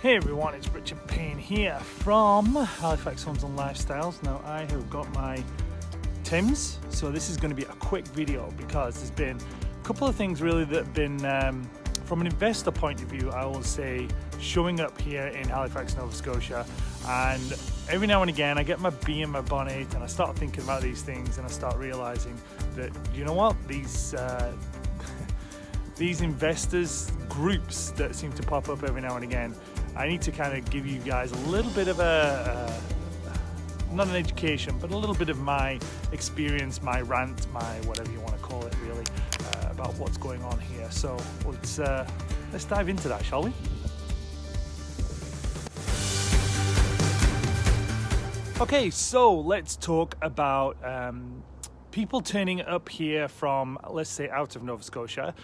Hey everyone, it's Richard Payne here from Halifax Homes Lifestyles. Now I have got my Tims, so this is going to be a quick video because there's been a couple of things really that have been, from an investor point of view, I will say, showing up here in Halifax, Nova Scotia. And every now and again I get my bee in my bonnet and I start thinking about these things and I start realizing that, you know what, these investors groups that seem to pop up every now and again, I need to kind of give you guys a little bit of not an education, but a little bit of my experience, my rant, my whatever you want to call it really, about what's going on here. So let's dive into that, shall we? Okay, so let's talk about people turning up here from, let's say, out of Nova Scotia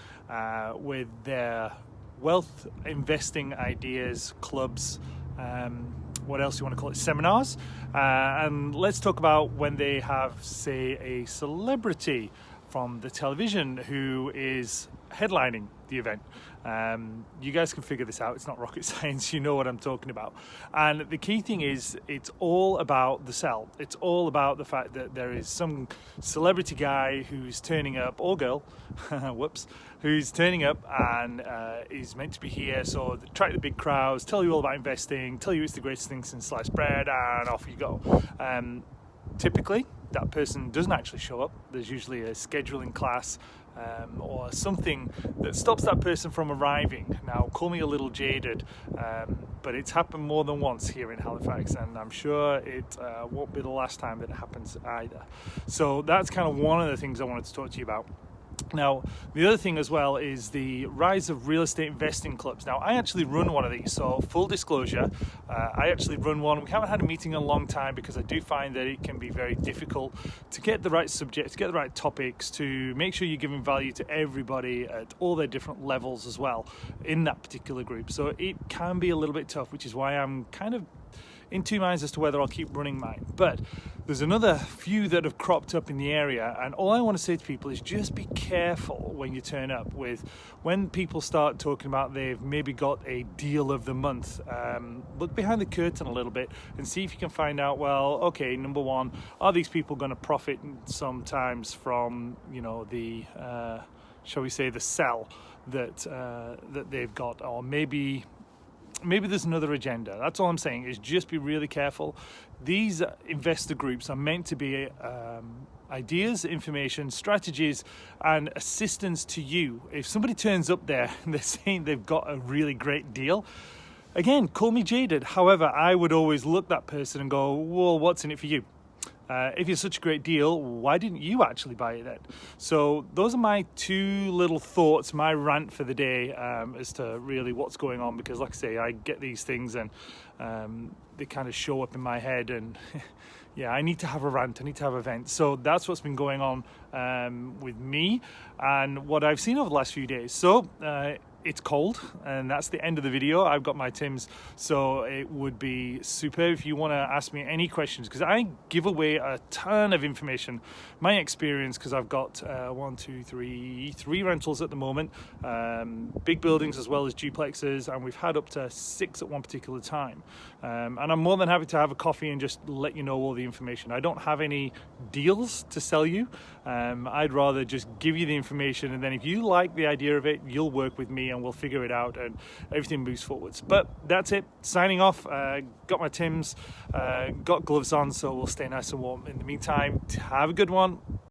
with their wealth investing ideas, clubs, what else you want to call it, seminars, and let's talk about when they have, say, a celebrity from the television who is headlining the event. You guys can figure this out, it's not rocket science, you know what I'm talking about. And the key thing is, it's all about the sell. It's all about the fact that there is some celebrity guy who's turning up, or girl, whoops, who's turning up and is meant to be here, so they attract the big crowds, tell you all about investing, tell you it's the greatest thing since sliced bread, and off you go. Typically, that person doesn't actually show up. There's usually a scheduling class or something that stops that person from arriving. Now, call me a little jaded, but it's happened more than once here in Halifax, and I'm sure it won't be the last time that it happens either. So that's kind of one of the things I wanted to talk to you about. Now, the other thing as well is the rise of real estate investing clubs. Now, I actually run one of these, so full disclosure, I actually run one. We haven't had a meeting in a long time because I do find that it can be very difficult to get the right subject, to get the right topics, to make sure you're giving value to everybody at all their different levels as well in that particular group. So it can be a little bit tough, which is why I'm kind of in two minds as to whether I'll keep running mine. But there's another few that have cropped up in the area, and all I want to say to people is just be careful when you turn up with, when people start talking about they've maybe got a deal of the month. Look behind the curtain a little bit and see if you can find out, well, okay, number one, are these people going to profit sometimes from, you know, the shall we say, the sell that they've got, or maybe there's another agenda. That's all I'm saying, is just be really careful. These investor groups are meant to be ideas, information, strategies, and assistance to you. If somebody turns up there and they're saying they've got a really great deal, again, call me jaded. However, I would always look that person and go, well, what's in it for you? If it's such a great deal, why didn't you actually buy it then? So those are my two little thoughts, my rant for the day, as to really what's going on, because like I say, I get these things and they kind of show up in my head, and yeah, I need to have a rant, I need to have a vent. So that's what's been going on with me and what I've seen over the last few days. So it's cold, and that's the end of the video. I've got my Tims, so it would be superb if you want to ask me any questions, because I give away a ton of information, my experience, because I've got three rentals at the moment, big buildings as well as duplexes, and we've had up to 6 at one particular time. And I'm more than happy to have a coffee and just let you know all the information. I don't have any deals to sell you. I'd rather just give you the information, and then if you like the idea of it, you'll work with me and we'll figure it out and everything moves forwards. But that's it, signing off. Got my Tims, got gloves on, so we'll stay nice and warm. In the meantime, have a good one.